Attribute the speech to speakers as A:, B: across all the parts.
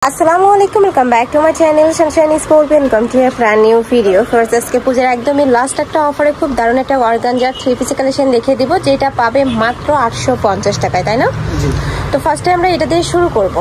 A: আসসালামুয়ালাইকুম, welcome back to my channel sunshine sport. Welcome to a brand new video. First আজকে পূজার একদমই last একটা অফারে খুব দারুণ একটা অর্গানজার থ্রি পিস কালেকশন দেখিয়ে দিব, যেটা পাবে মাত্র 850 টাকায়, তাই না? তো ফার্স্টে আমরা এটা দিয়ে শুরু করব।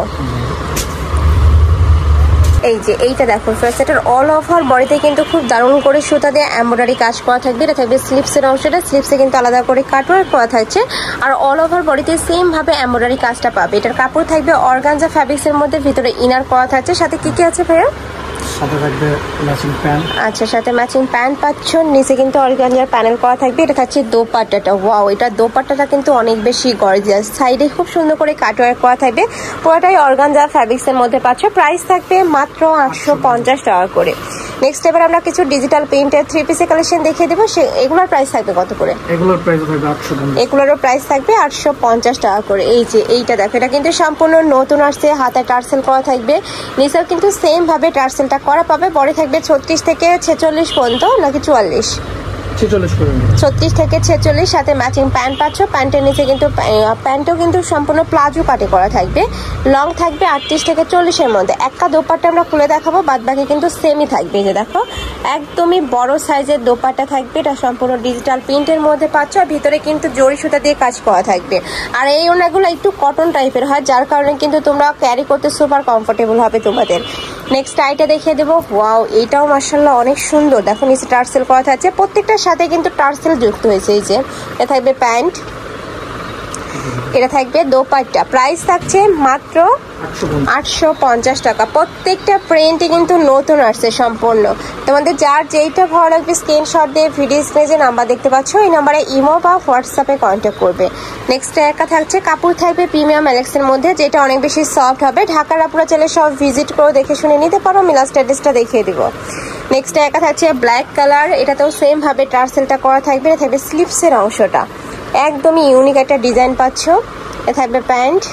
A: এই যে এইটা দেখো, ফার্স্ট এটার অল ওভার বডিতে কিন্তু খুব দারুণ করে সুতা দিয়ে এমব্রয়ডারি কাজ করা থাকবে। এটা থাকবে স্লিপসের অংশটা, স্লিপসে কিন্তু আলাদা করে কাটওয়ার্ক করা থাকছে, আর অল ওভার বডিতে সেম ভাবে এমব্রয়ডারি কাজটা পাবে। এটার কাপড় থাকবে অর্গানজা ফ্যাব্রিক্সের মধ্যে, ভিতরে ইনার করা থাকছে। সাথে কি কি আছে ভাইয়া?
B: সাথে থাকবে ম্যাচিং প্যান্ট।
A: আচ্ছা, সাথে ম্যাচিং প্যান্ট পাচ্ছ, নিচে কিন্তু অর্গানজার প্যানেল করা থাকবে। এটা থাকছে দোপাট্টাটা। ওয়াও, এটা দোপাট্টাটা কিন্তু অনেক বেশি গর্জিয়াস। সাইডে খুব সুন্দর করে কাটওয়ার্ক করা থাকবে। পুরোটাই অর্গানজা ফ্যাব্রিক্সের মধ্যে পাচ্ছ। প্রাইস থাকবে মাত্র 850 টাকা করে। নেক্সট এবার আমরা কিছু ডিজিটাল প্রিন্টের থ্রি পিসের কালেকশন দেখিয়ে দেবো। এগুলোর প্রাইস থাকবে কত করে?
B: এগুলোর প্রাইস থাকবে 850।
A: এগুলোরও প্রাইস থাকবে 850 টাকা করে। এই যে এইটা দেখো, এটা কিন্তু সম্পূর্ণ নতুন আসছে, হাতে টার্সেল করা থাকবে। নিচেও কিন্তু সেম ভাবে টার্সেলটা করা পাবে। বডি থাকবে 36 থেকে 46 পর্যন্ত, নাকি 44? 36 থেকে 46। সাথে ম্যাচিং প্যান্ট পাচ্ছ। প্যান্টের নিচে কিন্তু প্যান্টও কিন্তু সম্পূর্ণ প্লাজো কাটে করা থাকবে। লং থাকবে 38 থেকে 40-এর মধ্যে। একটা দোপাট্টা আমরা খুলে দেখাবো, বাদ বাকি কিন্তু সেমই থাকবে। যে দেখো, একদমই বড় সাইজের দোপাট্টা থাকবে। এটা সম্পূর্ণ ডিজিটাল প্রিন্টের মধ্যে পাচ্ছ, আর ভিতরে কিন্তু জরি সুতা দিয়ে কাজ করা থাকবে। আর এই ওড়নাগুলো একটু কটন টাইপের হয়, যার কারণে কিন্তু তোমরা ক্যারি করতে সুপার কমফোর্টেবল হবে তোমাদের। নেক্সট আইটা দেখিয়ে দেবো। ওয়াও, এটাও মাশাআল্লাহ অনেক সুন্দর। দেখো নিচে টার্সেল করা থাকছে, প্রত্যেকটার সাথে কিন্তু টার্সেল যুক্ত হয়েছে। এই যে এটা থাকবে প্যান্ট, এটা থাকবে দোপাট্টা। প্রাইস থাকছে মাত্র 850 টাকা। প্রত্যেকটা প্রিন্টই কিন্তু নতুন আসছে সম্পূর্ণ। তোমাদের যার যেইটা ভালো লাগবে স্ক্রিনশট দিয়ে ভিডিও স্ক্রিনে যে নাম্বার দেখতে পাচ্ছ, এই নাম্বারে ইমো বা হোয়াটসঅ্যাপে কন্ট্যাক্ট করবে। নেক্সট একা থাকছে, কাপড় থাকবে প্রিমিয়াম এলেক্সের মধ্যে, যেটা অনেক বেশি সফট হবে। ঢাকার আপুরা চাইলে সব ভিজিট করে দেখে শুনে নিতে পারো। আমি লাস্ট অ্যাড্রেসটা দেখিয়ে দিব। নেক্সট একা থাকছে ব্ল্যাক কালার, এটাতেও সেম ভাবে টার্সেলটা করা থাকবে। এটা থাকবে স্লিপসের অংশটা, একদমই ইউনিক একটা ডিজাইন পাচ্ছ। এটা থাকবে প্যান্ট,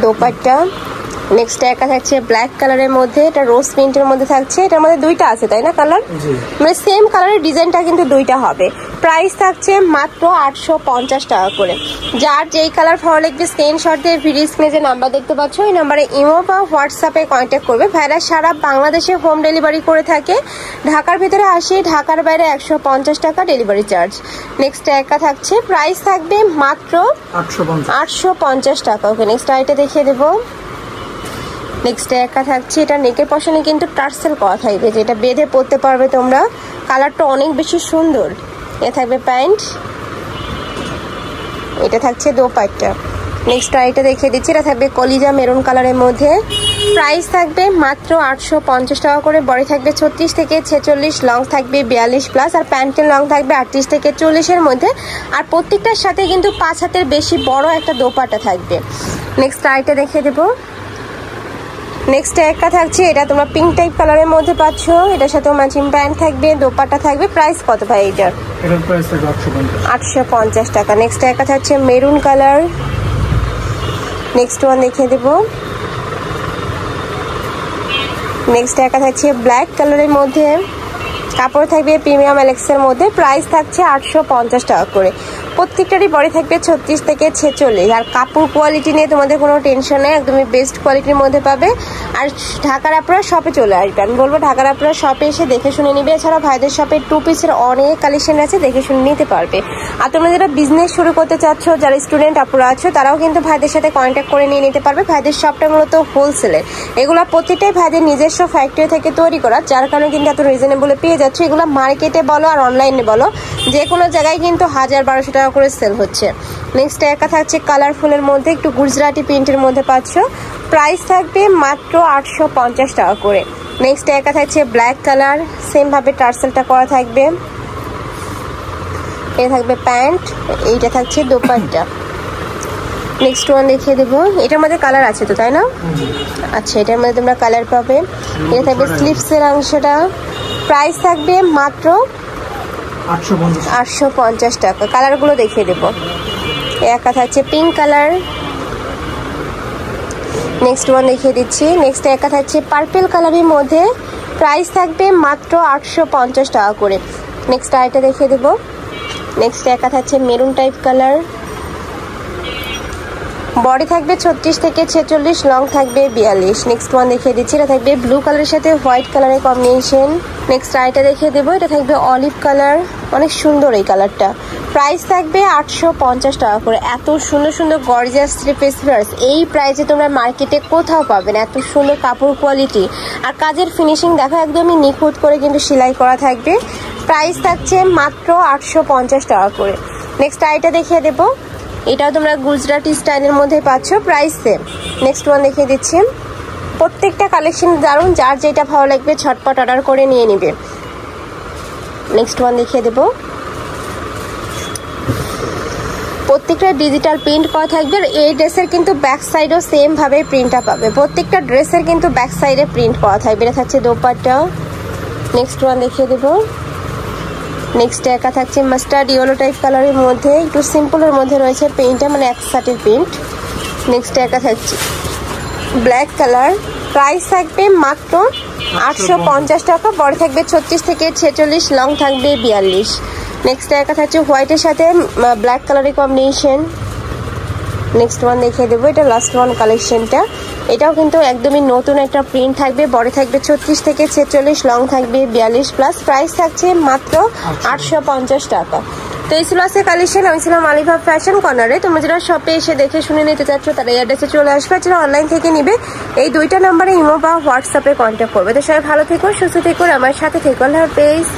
A: দোপাট্টা। নেক্সট একা থাকছে ব্ল্যাক কালারের মধ্যে, এটা রোজ প্রিন্টের মধ্যে থাকছে। এটার মধ্যে দুইটা আছে, তাই না কালার? মানে সেম কালারের ডিজাইনটা কিন্তু দুইটা হবে। প্রাইস থাকছে মাত্র 850 টাকা করে। যার যেই কালার ভালো লাগবে স্ক্রিনশট দিয়ে ভিডিও স্ক্রিনে যে নাম্বার দেখতে পাচ্ছ, এই নাম্বারে ইমো বা হোয়াটসঅ্যাপে কন্ট্যাক্ট করবে। ভাইরা সারা বাংলাদেশে হোম ডেলিভারি করে থাকে। ঢাকার ভিতরে আসে, ঢাকার বাইরে 150 টাকা ডেলিভারি চার্জ। নেক্সট একা থাকছে, প্রাইস থাকবে মাত্র 850 টাকা। ওকে, নেক্সট আইটা দেখিয়ে দেবো। নেক্সট একা থাকছে, এটা নেকের পশনে কিন্তু টার্সেল করা থাকবে, যেটা বেঁধে পরতে পারবে তোমরা। কালারটা অনেক বেশি সুন্দর। এ থাকবে প্যান্ট, এটা থাকছে দোপাট্টা। নেক্সট আইটা দেখিয়ে দিচ্ছি, এটা থাকবে কলিজা মেরুন কালারের মধ্যে। প্রাইস থাকবে মাত্র 850 টাকা করে। বডি থাকবে 36 থেকে 46, লং থাকবে 42+, আর প্যান্টের লং থাকবে 38 থেকে 40-এর মধ্যে। আর প্রত্যেকটার সাথে কিন্তু 5 হাতের বেশি বড় একটা দোপাট্টা থাকবে। নেক্সট আইটা দেখিয়ে দেবো। নেক্সট একটা থাকছে, এটা তোমরা পিঙ্ক টাইপ কালারের মধ্যে পাচ্ছ। এটার সাথে ম্যাচিং প্যান্ট থাকবে, দোপাট্টা থাকবে। প্রাইস কত ভাই এটার?
B: এটার প্রাইস থাকবে
A: 850 টাকা। নেক্সট একটা থাকছে মেরুন কালার। নেক্সট ওয়ান দেখিয়ে দেব। নেক্সট একটা থাকছে ব্ল্যাক কালারের মধ্যে, কাপড় থাকবে প্রিমিয়াম এলেক্সের মধ্যে। প্রাইস থাকছে 850 টাকা করে। প্রত্যেকটারই বডি থাকবে 36 থেকে 46, আর কাপড় কোয়ালিটি নিয়ে তোমাদের কোনো টেনশন নেই, একদমই বেস্ট কোয়ালিটির মধ্যে পাবে। আর ঢাকার আপনারা শপে চলে আসবে। আমি বলবো ঢাকার আপনারা শপে এসে দেখে শুনে নিবে। এছাড়া ভাইদের শপে 2 পিসের অনেক কালেকশন আছে, দেখে শুনে নিতে পারবে। আর তোমরা যারা বিজনেস শুরু করতে চাচ্ছ, যারা স্টুডেন্ট আপুরা আছো, তারাও কিন্তু ভাইদের সাথে কন্ট্যাক্ট করে নিয়ে নিতে পারবে। ভাইদের শপটা মূলত হোলসেলের। এগুলো প্রত্যেকটাই ভাইদের নিজস্ব ফ্যাক্টরি থেকে তৈরি করা, যার কারণে কিন্তু এত রিজনেবলে পেয়ে যাচ্ছ। এগুলো মার্কেটে বলো আর অনলাইনে বলো, যে কোনো জায়গায় কিন্তু 1000-1200 টাকা করে সেল হচ্ছে। নেক্সট একা থাকছে কালারফুলের মধ্যে, একটু গুজরাটি প্রিন্টের মধ্যে পাচ্ছ। প্রাইস থাকবে মাত্র 850 টাকা করে। নেক্সট একা থাকছে ব্ল্যাক কালার, সেম ভাবে টার্সেলটা করা থাকবে। এটা থাকবে প্যান্ট, এইটা থাকছে দোপাট্টা। নেক্সট ওয়ান দেখিয়ে দেবো। এটার মধ্যে কালার আছে তো, তাই না? আচ্ছা, এটার মধ্যে তোমরা কালার পাবে। এটা থাকবে স্লিপসের অংশটা। প্রাইস থাকবে মাত্র 850 টাকা। কালারগুলো দেখিয়ে দেবো। একা থাকছে পিঙ্ক কালার। নেক্সট ওয়ান দেখিয়ে দিচ্ছি। নেক্সট একা থাকছে পার্পল কালারের মধ্যে। প্রাইস থাকবে মাত্র 850 টাকা করে। নেক্সট আইটা দেখিয়ে দেবো। নেক্সট একা থাকছে মেরুন টাইপ কালার। বডি থাকবে 36 থেকে 46, লং থাকবে 42। নেক্সট ওয়ান দেখিয়ে দিচ্ছি, এটা থাকবে ব্লু কালারের সাথে হোয়াইট কালারের কম্বিনেশন। নেক্সট আইটা দেখিয়ে দেবো, এটা থাকবে অলিভ কালার, অনেক সুন্দর এই কালারটা। প্রাইস থাকবে 850 টাকা করে। এত সুন্দর সুন্দর গর্জিয়াস থ্রি পিস ফ্লার্স এই প্রাইসে তোমরা মার্কেটে কোথাও পাবে না। এত সুন্দর কাপড় কোয়ালিটি আর কাজের ফিনিশিং দেখো, একদমই নিখুঁত করে কিন্তু সেলাই করা থাকবে। প্রাইস থাকছে মাত্র 850 টাকা করে। নেক্সট আইটা দেখিয়ে দেবো, এটাও তোমরা গুজরাটি স্টাইলের মধ্যে পাচ্ছ, প্রাইস সেম। নেক্সট ওয়ান দেখিয়ে দিচ্ছি, প্রত্যেকটা কালেকশন দারুণ, যার যেটা ভালো লাগবে ঝটপট অর্ডার করে নিয়ে নিবে। নেক্সট ওয়ান দেখিয়ে দেবো, প্রত্যেকটা ডিজিটাল প্রিন্ট করা থাকবে। আর এই ড্রেসের কিন্তু ব্যাক সাইডও সেম ভাবে প্রিন্টটা পাবে, প্রত্যেকটা ড্রেসের কিন্তু ব্যাক সাইডে প্রিন্ট করা থাকবে। এটা থাকছে দোপাট্টা। নেক্সট ওয়ান দেখিয়ে দেবো, নেক্সট একা থাকছে মাস্টার্ড ইয়েলো টাইপ কালারের মধ্যে, একটু সিম্পলের মধ্যে রয়েছে প্রিন্টটা, মানে এক সাইডের প্রিন্ট। নেক্সট একা থাকছে ব্ল্যাক কালার, প্রাইস থাকবে মাত্র 850 টাকা। বড় থাকবে 36 থেকে 46, লং থাকবে 42। নেক্সট একা থাকছে হোয়াইটের সাথে ব্ল্যাক কালারের কম্বিনেশন। নেক্সট ওয়ান দেখিয়ে দেবো, এটা লাস্ট ওয়ান কালেকশনটা, এটাও কিন্তু একদমই নতুন একটা প্রিন্ট থাকবে। বড় থাকবে 36 থেকে 46, লং থাকবে 42 প্লাস। প্রাইস থাকছে মাত্র 850 টাকা। তো এই ছিল আজকে কালেকশন। আমি ছিলাম আলিফা ফ্যাশন কর্নারে। তোমরা যারা শপে এসে দেখে শুনে নিতে চাচ্ছ তারা এই অ্যাড্রেসে চলে আসবে, যারা অনলাইন থেকে নিবে এই দুইটা নাম্বারে ইমো বা হোয়াটসঅ্যাপে কন্ট্যাক্ট করবে। তো সবাই ভালো থেকো, সুস্থ থেকো, আমার সাথে থেকো। আল্লাহ হাফেজ।